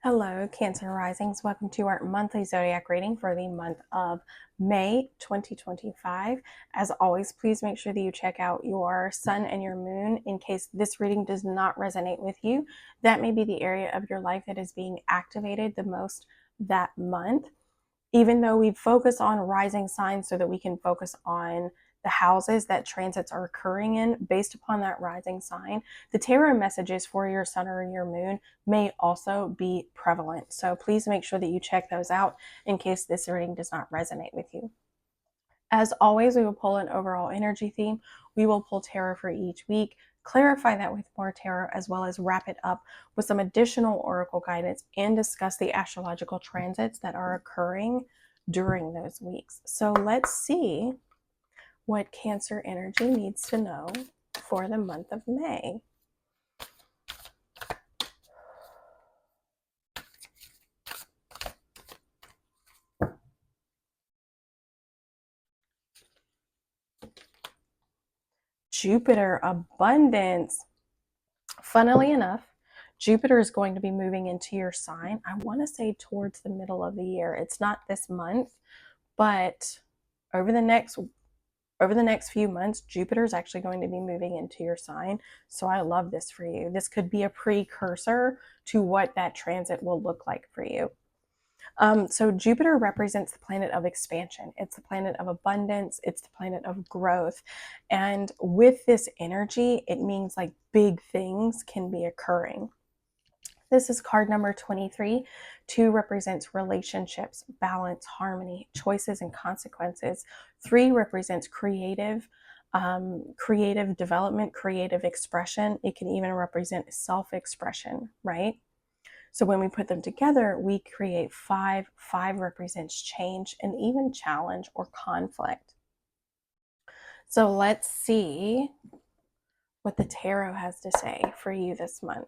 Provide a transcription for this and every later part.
Hello, Cancer Risings. Welcome to our monthly zodiac reading for the month of May 2025. As always, please make sure that you check out your sun and your moon in case this reading does not resonate with you. That may be the area of your life that is being activated the most that month. Even though we focus on rising signs so that we can focus on the houses that transits are occurring in based upon that rising sign, the tarot messages for your sun or your moon may also be prevalent. So please make sure that you check those out in case this reading does not resonate with you. As always, we will pull an overall energy theme. We will pull tarot for each week, clarify that with more tarot, as well as wrap it up with some additional oracle guidance and discuss the astrological transits that are occurring during those weeks. So let's see what Cancer energy needs to know for the month of May. Jupiter, abundance. Funnily enough, Jupiter is going to be moving into your sign. I want to say towards the middle of the year. It's not this month, but over the next few months, Jupiter is actually going to be moving into your sign. So I love this for you. This could be a precursor to what that transit will look like for you. So Jupiter represents the planet of expansion. It's the planet of abundance. It's the planet of growth. And with this energy, it means like big things can be occurring. This is card number 23. 2 represents relationships, balance, harmony, choices, and consequences. 3 represents creative development, creative expression. It can even represent self-expression, right? So when we put them together, we create 5. 5 represents change and even challenge or conflict. So let's see what the tarot has to say for you this month.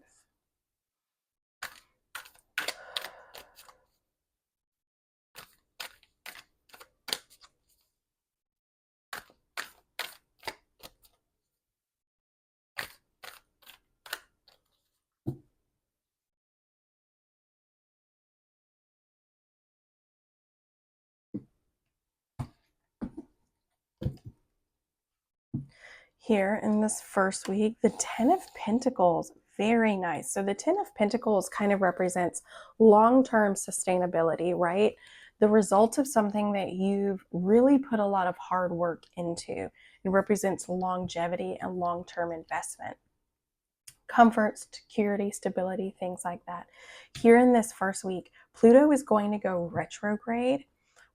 Here in this first week, the 10 of Pentacles, very nice. So the 10 of Pentacles kind of represents long-term sustainability, right? The result of something that you've really put a lot of hard work into. It represents longevity and long-term investment. Comfort, security, stability, things like that. Here in this first week, Pluto is going to go retrograde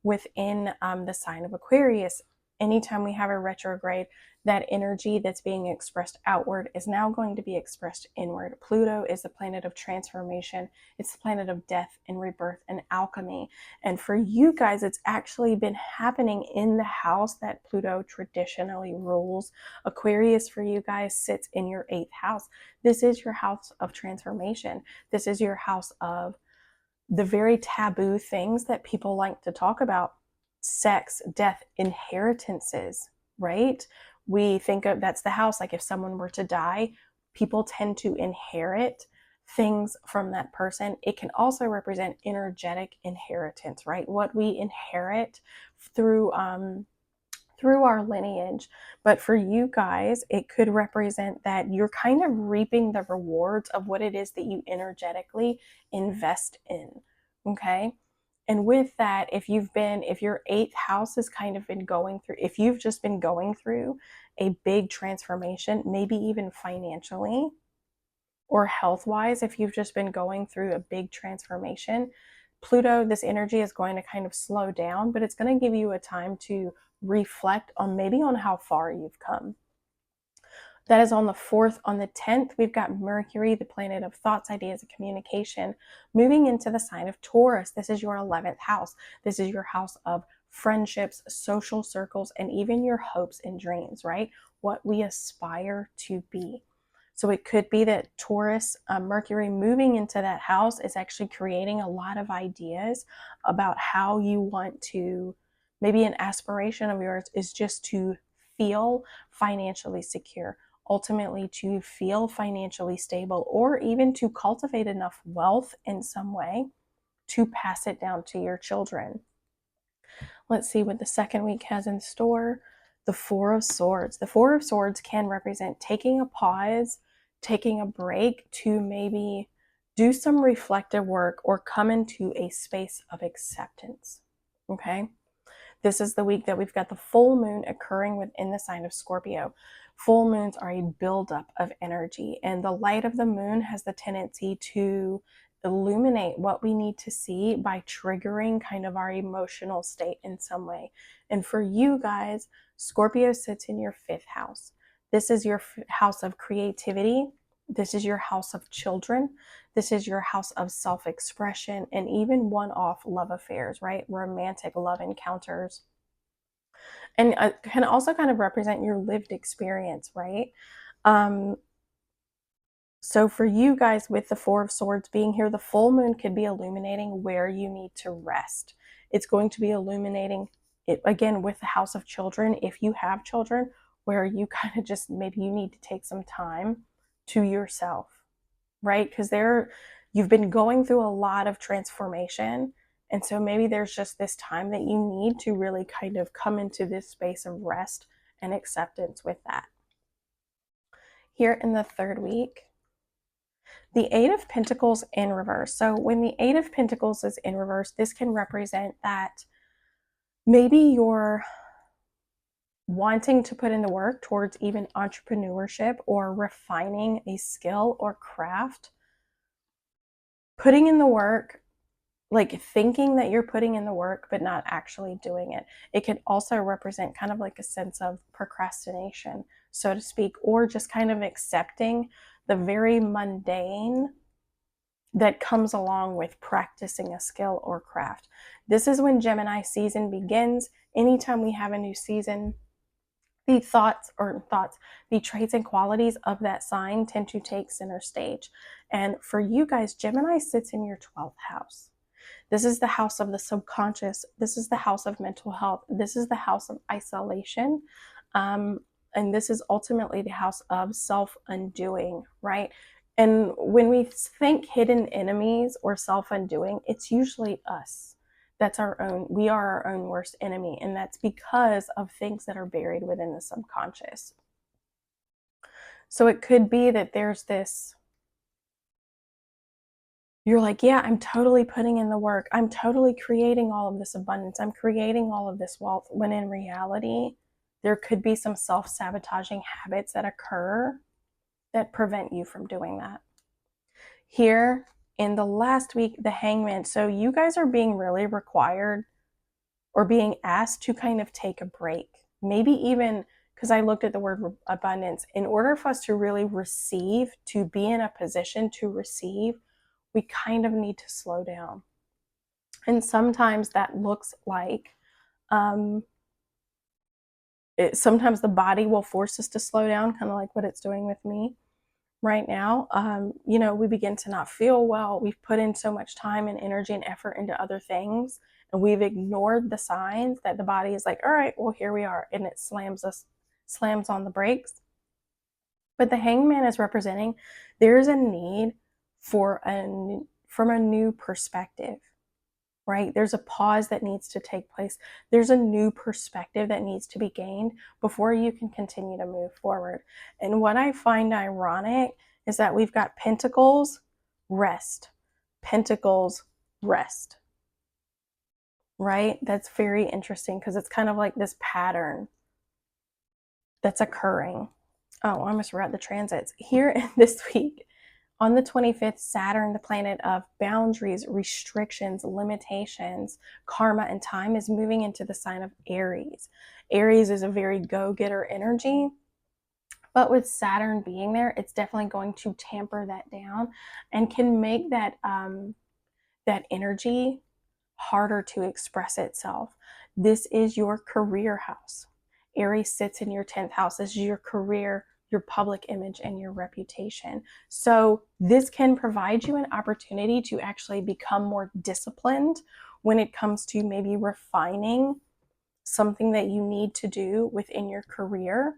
within the sign of Aquarius. Anytime we have a retrograde, that energy that's being expressed outward is now going to be expressed inward. Pluto is the planet of transformation. It's the planet of death and rebirth and alchemy. And for you guys, it's actually been happening in the house that Pluto traditionally rules. Aquarius for you guys sits in your 8th house. This is your house of transformation. This is your house of the very taboo things that people like to talk about: sex, death, inheritances, right? We think of that's the house. Like if someone were to die, people tend to inherit things from that person. It can also represent energetic inheritance, right? What we inherit through our lineage. But for you guys, it could represent that you're kind of reaping the rewards of what it is that you energetically invest in. Okay. And with that, if your 8th house has kind of been going through, if you've just been going through a big transformation, maybe even financially or health wise, if you've just been going through a big transformation, Pluto, this energy is going to kind of slow down, but it's going to give you a time to reflect on maybe on how far you've come. That is on the 4th. On the 10th, we've got Mercury, the planet of thoughts, ideas, and communication, moving into the sign of Taurus. This is your 11th house. This is your house of friendships, social circles, and even your hopes and dreams, right? What we aspire to be. So it could be that Taurus, Mercury moving into that house is actually creating a lot of ideas about how you want to, maybe an aspiration of yours is just to feel financially secure. ultimately to feel financially stable, or even to cultivate enough wealth in some way to pass it down to your children. Let's see what the second week has in store. The Four of Swords. The Four of Swords can represent taking a pause, taking a break to maybe do some reflective work or come into a space of acceptance. Okay? This is the week that we've got the full moon occurring within the sign of Scorpio. Full moons are a buildup of energy, and the light of the moon has the tendency to illuminate what we need to see by triggering kind of our emotional state in some way. And for you guys, Scorpio sits in your 5th house. This is your house of creativity. This is your house of children. This is your house of self-expression and even one-off love affairs, right? Romantic love encounters. And can also kind of represent your lived experience, right? So for you guys, with the Four of Swords being here, the full moon could be illuminating where you need to rest. It's going to be illuminating it again with the house of children. If you have children, where you kind of just, maybe you need to take some time to yourself, right? Because you've been going through a lot of transformation. And so maybe there's just this time that you need to really kind of come into this space of rest and acceptance with that. Here in the third week, the Eight of Pentacles in reverse. So when the Eight of Pentacles is in reverse, this can represent that maybe you're wanting to put in the work towards even entrepreneurship or refining a skill or craft. Putting in the work, like thinking that you're putting in the work, but not actually doing it. It could also represent kind of like a sense of procrastination, so to speak, or just kind of accepting the very mundane that comes along with practicing a skill or craft. This is when Gemini season begins. Anytime we have a new season, the the traits and qualities of that sign tend to take center stage. And for you guys, Gemini sits in your 12th house. This is the house of the subconscious. This is the house of mental health. This is the house of isolation. And this is ultimately the house of self-undoing, right? And when we think hidden enemies or self-undoing, it's usually us. We are our own worst enemy. And that's because of things that are buried within the subconscious. So it could be that there's this, you're like, yeah, I'm totally putting in the work. I'm totally creating all of this abundance. I'm creating all of this wealth. When in reality, there could be some self-sabotaging habits that occur that prevent you from doing that. Here in the last week, the Hangman. So you guys are being really required or being asked to kind of take a break. Maybe even, because I looked at the word abundance, in order for us to really receive, to be in a position to receive, we kind of need to slow down. And sometimes that looks like, sometimes the body will force us to slow down, kind of like what it's doing with me right now. We begin to not feel well. We've put in so much time and energy and effort into other things, and we've ignored the signs that the body is like, all right, well, here we are. And it slams on the brakes. But the Hangman is representing there's a need from a new perspective, right? There's a pause that needs to take place. There's a new perspective that needs to be gained before you can continue to move forward. And what I find ironic is that we've got Pentacles, rest. Pentacles, rest. Right? That's very interesting because it's kind of like this pattern that's occurring. Oh, I almost forgot the transits. Here in this week, on the 25th, Saturn, the planet of boundaries, restrictions, limitations, karma, and time, is moving into the sign of Aries. Aries is a very go-getter energy, but with Saturn being there, it's definitely going to tamper that down and can make that energy harder to express itself. This is your career house. Aries sits in your 10th house. This is your career, your public image, and your reputation. So this can provide you an opportunity to actually become more disciplined when it comes to maybe refining something that you need to do within your career.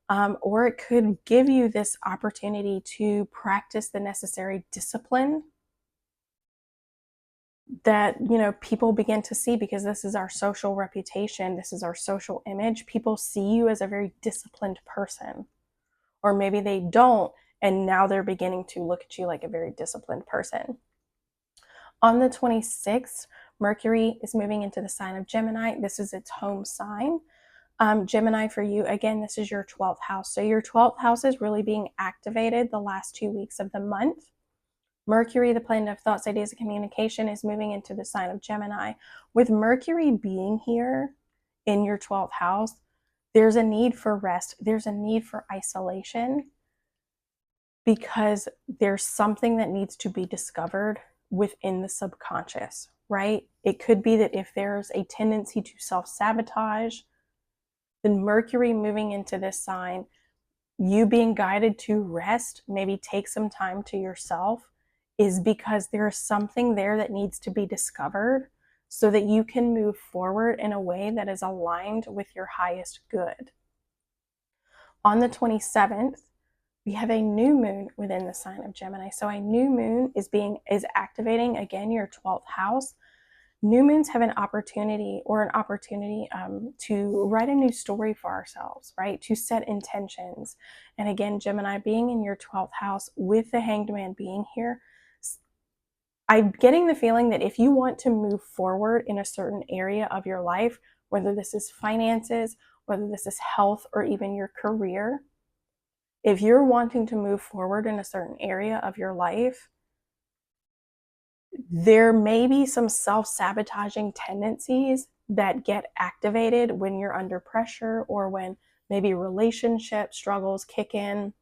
or it could give you this opportunity to practice the necessary discipline that, you know, people begin to see, because this is our social reputation, this is our social image. People see you as a very disciplined person, or maybe they don't, and now they're beginning to look at you like a very disciplined person. On the 26th, Mercury is moving into the sign of Gemini. This is its home sign. Gemini, for you, again, this is your 12th house. So your 12th house is really being activated the last 2 weeks of the month. Mercury, the planet of thoughts, ideas, and communication, is moving into the sign of Gemini. With Mercury being here in your 12th house, there's a need for rest. There's a need for isolation, because there's something that needs to be discovered within the subconscious, right? It could be that if there's a tendency to self-sabotage, then Mercury moving into this sign, you being guided to rest, maybe take some time to yourself, is because there is something there that needs to be discovered so that you can move forward in a way that is aligned with your highest good. On the 27th, we have a new moon within the sign of Gemini. So a new moon is activating, again, your 12th house. New moons have an opportunity to write a new story for ourselves, right? To set intentions. And again, Gemini being in your 12th house with the Hanged Man being here, I'm getting the feeling that if you want to move forward in a certain area of your life, whether this is finances, whether this is health, or even your career, if you're wanting to move forward in a certain area of your life, there may be some self-sabotaging tendencies that get activated when you're under pressure, or when maybe relationship struggles kick in.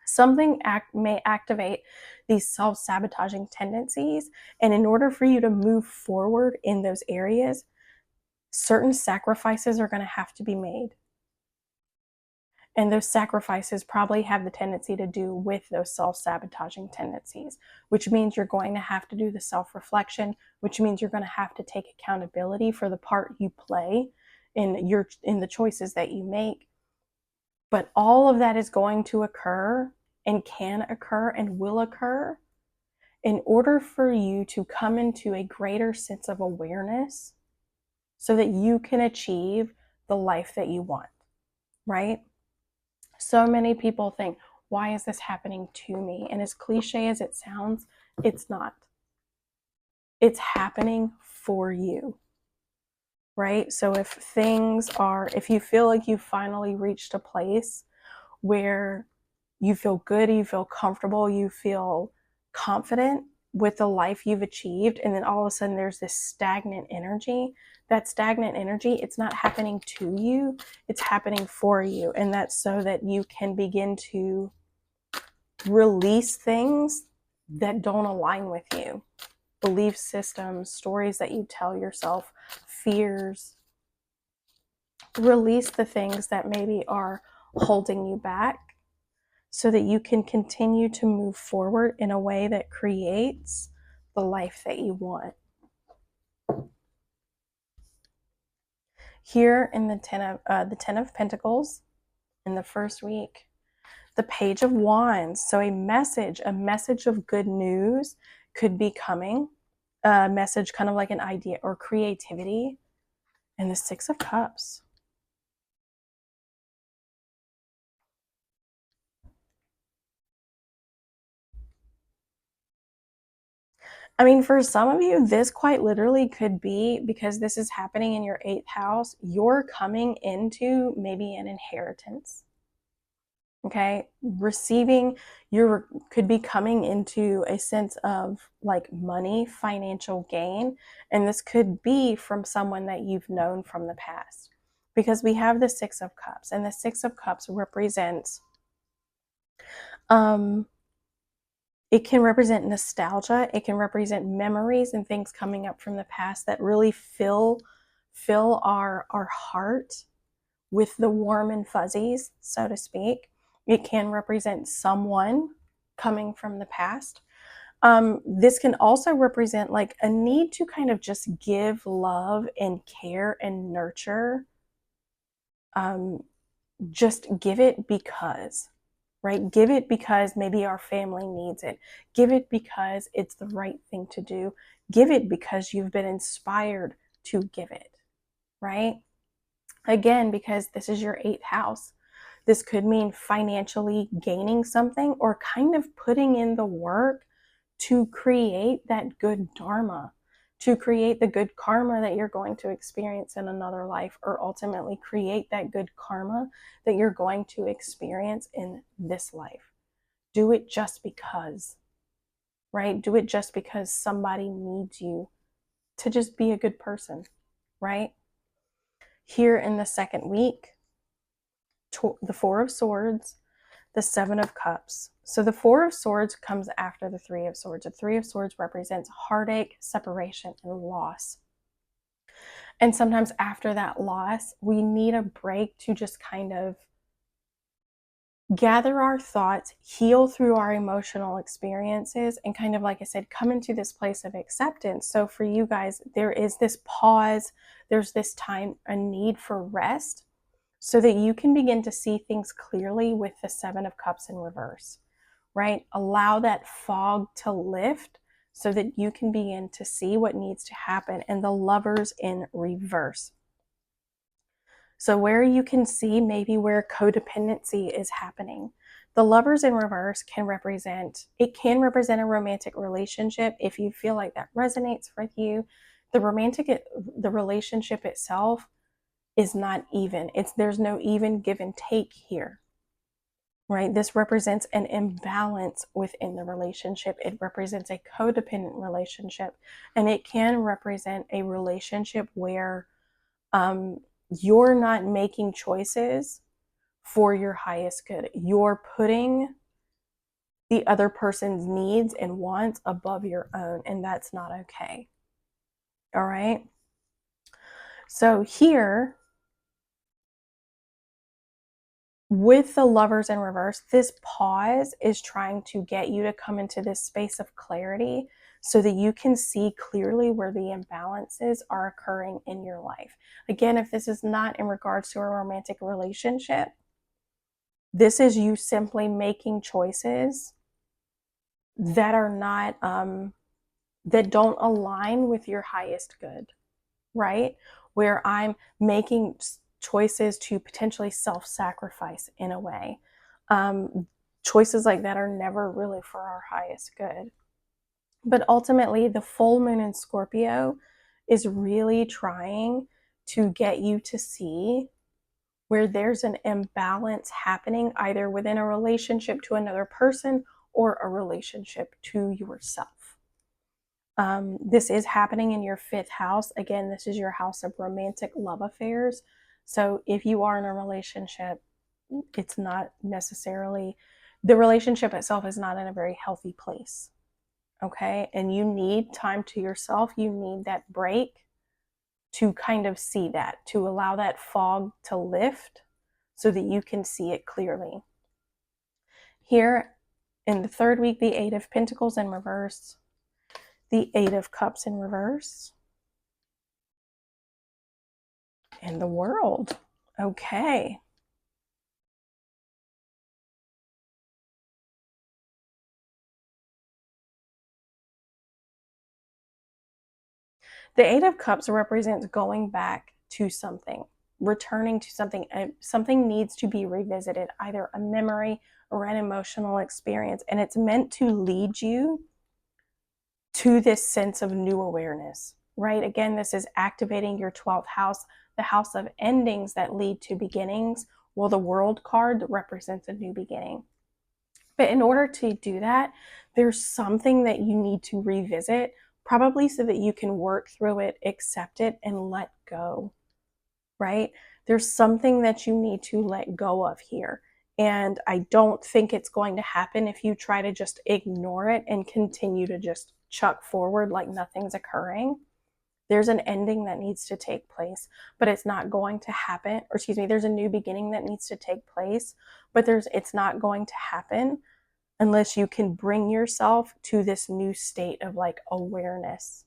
Something may activate these self-sabotaging tendencies, and in order for you to move forward in those areas, certain sacrifices are going to have to be made. And those sacrifices probably have the tendency to do with those self-sabotaging tendencies, which means you're going to have to do the self-reflection, which means you're going to have to take accountability for the part you play in the choices that you make. But all of that is going to occur, and can occur, and will occur, in order for you to come into a greater sense of awareness so that you can achieve the life that you want, right? So many people think, why is this happening to me? And as cliche as it sounds, it's not. It's happening for you, right? So if you feel like you've finally reached a place where you feel good, you feel comfortable, you feel confident with the life you've achieved, and then all of a sudden there's this stagnant energy, that stagnant energy, it's not happening to you, it's happening for you. And that's so that you can begin to release things that don't align with you. Belief systems, stories that you tell yourself, fears. Release the things that maybe are holding you back, so that you can continue to move forward in a way that creates the life that you want. Here in the Ten of Pentacles, in the first week, the Page of Wands. So a message of good news could be coming. A message, kind of like an idea or creativity. And the Six of Cups. I mean, for some of you, this quite literally could be, because this is happening in your 8th house, you're coming into maybe an inheritance. Okay, you could be coming into a sense of like money, financial gain, and this could be from someone that you've known from the past, because we have the Six of Cups, and the Six of Cups represents it can represent nostalgia, it can represent memories and things coming up from the past that really fill our heart with the warm and fuzzies, so to speak. It can represent someone coming from the past. This can also represent like a need to kind of just give love and care and nurture just give it because, right? Give it because maybe our family needs it. Give it because it's the right thing to do. Give it because you've been inspired to give it, right? Again, because this is your 8th house. This could mean financially gaining something or kind of putting in the work to create that good dharma, to create the good karma that you're going to experience in another life, or ultimately create that good karma that you're going to experience in this life. Do it just because, right? Do it just because somebody needs you to just be a good person, right? Here in the second week, the Four of Swords, the Seven of Cups. So the Four of Swords comes after the Three of Swords. The Three of Swords represents heartache, separation, and loss. And sometimes after that loss, we need a break to just kind of gather our thoughts, heal through our emotional experiences, and kind of, like I said, come into this place of acceptance. So for you guys, there is this pause, there's this time, a need for rest, so that you can begin to see things clearly with the Seven of Cups in reverse, right? Allow that fog to lift so that you can begin to see what needs to happen. And the Lovers in reverse. So where you can see maybe where codependency is happening. The Lovers in reverse can represent a romantic relationship if you feel like that resonates with you. The relationship itself is not even. There's no even give and take here, right? This represents an imbalance within the relationship. It represents a codependent relationship, and it can represent a relationship where you're not making choices for your highest good. You're putting the other person's needs and wants above your own, and that's not okay. All right? So here, with the Lovers in reverse, this pause is trying to get you to come into this space of clarity so that you can see clearly where the imbalances are occurring in your life. Again, if this is not in regards to a romantic relationship, this is you simply making choices that are not, that don't align with your highest good, right? Where I'm making choices to potentially self-sacrifice in a way. Choices like that are never really for our highest good. But ultimately, the full moon in Scorpio is really trying to get you to see where there's an imbalance happening either within a relationship to another person or a relationship to yourself. This is happening in your 5th house. Again, this is your house of romantic love affairs. So if you are in a relationship, it's not necessarily, the relationship itself is not in a very healthy place. Okay. And you need time to yourself. You need that break to kind of see that, to allow that fog to lift so that you can see it clearly. Here in the 3rd week, the 8 of Pentacles in reverse, the 8 of Cups in reverse, and the World. Okay. The 8 of Cups represents going back to something, returning to something. Something needs to be revisited, either a memory or an emotional experience, and it's meant to lead you to this sense of new awareness, right? Again, this is activating your 12th house, the house of endings that lead to beginnings. Well, the World card represents a new beginning. But in order to do that, there's something that you need to revisit, probably so that you can work through it, accept it, and let go, right? There's something that you need to let go of here. And I don't think it's going to happen if you try to just ignore it and continue to just chuck forward like nothing's occurring. There's an ending that needs to take place, but it's not going to happen. Or excuse me, there's a new beginning that needs to take place, but it's not going to happen unless you can bring yourself to this new state of like awareness.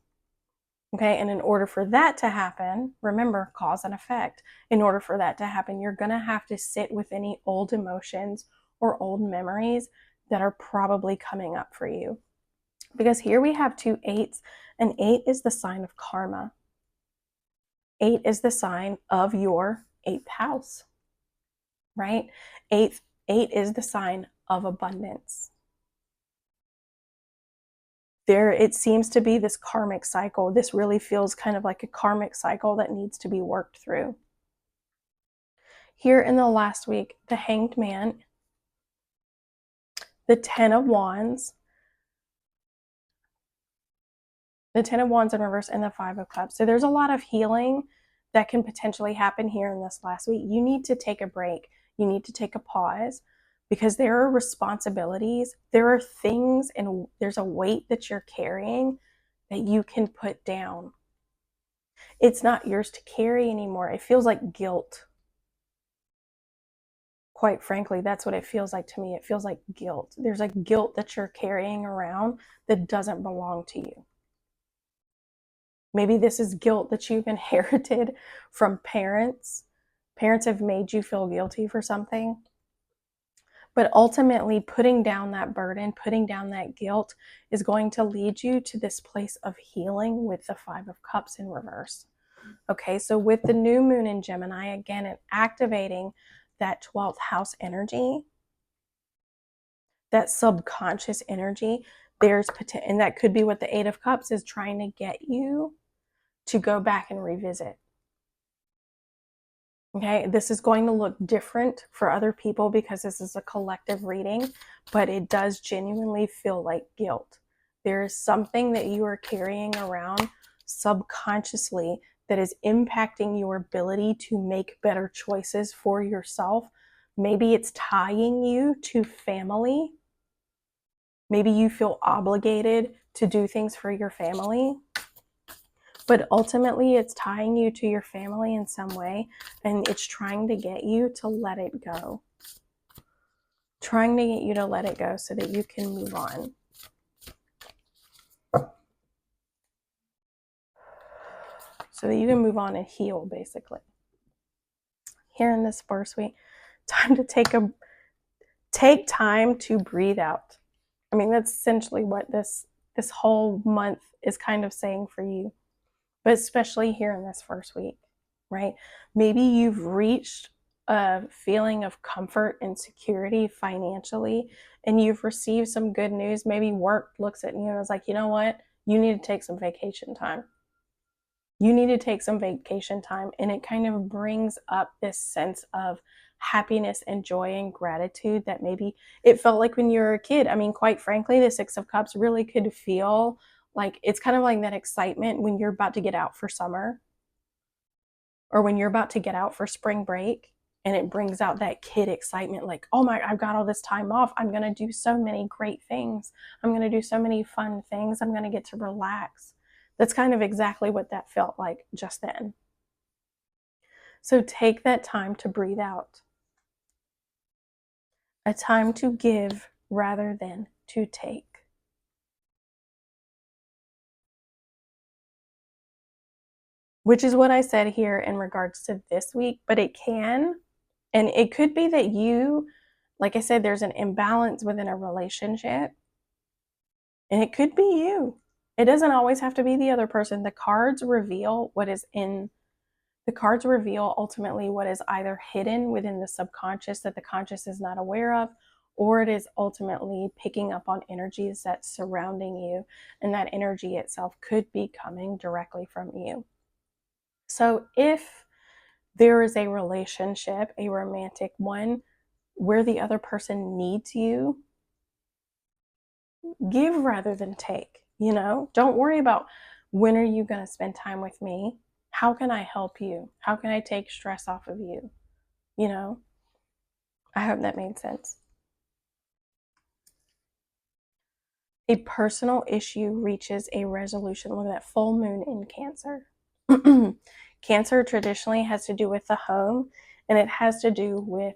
Okay, and in order for that to happen, remember cause and effect. In order for that to happen, you're going to have to sit with any old emotions or old memories that are probably coming up for you. Because here we have 2 8s, and 8 is the sign of karma. 8 is the sign of your 8th house, right? 8 is the sign of abundance. It seems to be this karmic cycle. This really feels kind of like a karmic cycle that needs to be worked through. Here in the last week, the Hanged Man, the Ten of Wands, the Ten of Wands in reverse, and the Five of Cups. So there's a lot of healing that can potentially happen here in this last week. You need to take a break. You need to take a pause, because there are responsibilities, there are things, and there's a weight that you're carrying that you can put down. It's not yours to carry anymore. It feels like guilt. Quite frankly, that's what it feels like to me. It feels like guilt. There's a guilt that you're carrying around that doesn't belong to you. Maybe this is guilt that you've inherited from parents. Parents have made you feel guilty for something. But ultimately, putting down that burden, putting down that guilt is going to lead you to this place of healing with the Five of Cups in reverse. Okay, so with the new moon in Gemini, again, and activating that 12th house energy, that subconscious energy, there's potential, and that could be what the Eight of Cups is trying to get you to go back and revisit. Okay, this is going to look different for other people because this is a collective reading, but it does genuinely feel like guilt. There is something that you are carrying around subconsciously that is impacting your ability to make better choices for yourself. Maybe it's tying you to family. Maybe you feel obligated to do things for your family. But ultimately, it's tying you to your family in some way, and it's trying to get you to let it go. Trying to get you to let it go so that you can move on. So that you can move on and heal, basically. Here in this first week, time to take time to breathe out. I mean, that's essentially what this whole month is kind of saying for you. But especially here in this first week, right? Maybe you've reached a feeling of comfort and security financially, and you've received some good news. Maybe work looks at you and is like, you know what? You need to take some vacation time. You need to take some vacation time. And it kind of brings up this sense of happiness and joy and gratitude that maybe it felt like when you were a kid. I mean, quite frankly, the Six of Cups really could feel like it's kind of like that excitement when you're about to get out for summer or when you're about to get out for spring break, and it brings out that kid excitement like, oh my, I've got all this time off. I'm going to do so many great things. I'm going to do so many fun things. I'm going to get to relax. That's kind of exactly what that felt like just then. So take that time to breathe out. A time to give rather than to take. Which is what I said here in regards to this week, but it can, and it could be that you, like I said, there's an imbalance within a relationship, and it could be you. It doesn't always have to be the other person. The cards reveal ultimately what is either hidden within the subconscious that the conscious is not aware of, or it is ultimately picking up on energies that's surrounding you, and that energy itself could be coming directly from you. So if there is a relationship, a romantic one, where the other person needs you, give rather than take. Don't worry about when are you going to spend time with me? How can I help you? How can I take stress off of you? I hope that made sense. A personal issue reaches a resolution. Look at that full moon in Cancer. Cancer traditionally has to do with the home, and it has to do with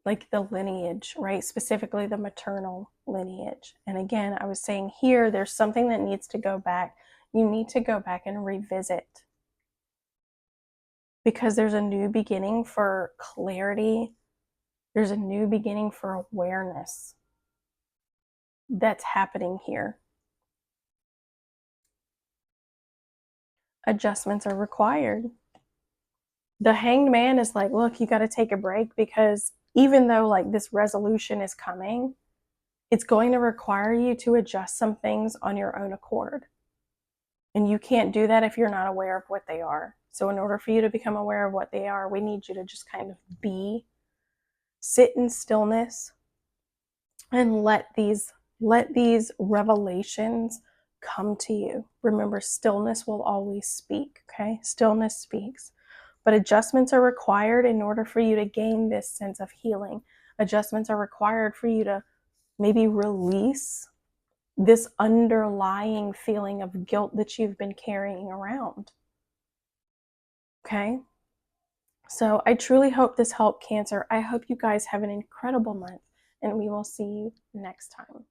like the lineage, right? Specifically the maternal lineage. And again, I was saying here, there's something that needs to go back. You need to go back and revisit, because there's a new beginning for clarity. There's a new beginning for awareness that's happening here. Adjustments are required. The Hanged Man is like, look, you got to take a break, because even though like this resolution is coming, it's going to require you to adjust some things on your own accord. And you can't do that if you're not aware of what they are. So in order for you to become aware of what they are, we need you to just kind of sit in stillness and let these revelations come to you. Remember, stillness will always speak, okay? Stillness speaks. But adjustments are required in order for you to gain this sense of healing. Adjustments are required for you to maybe release this underlying feeling of guilt that you've been carrying around. Okay? So I truly hope this helped, Cancer. I hope you guys have an incredible month, and we will see you next time.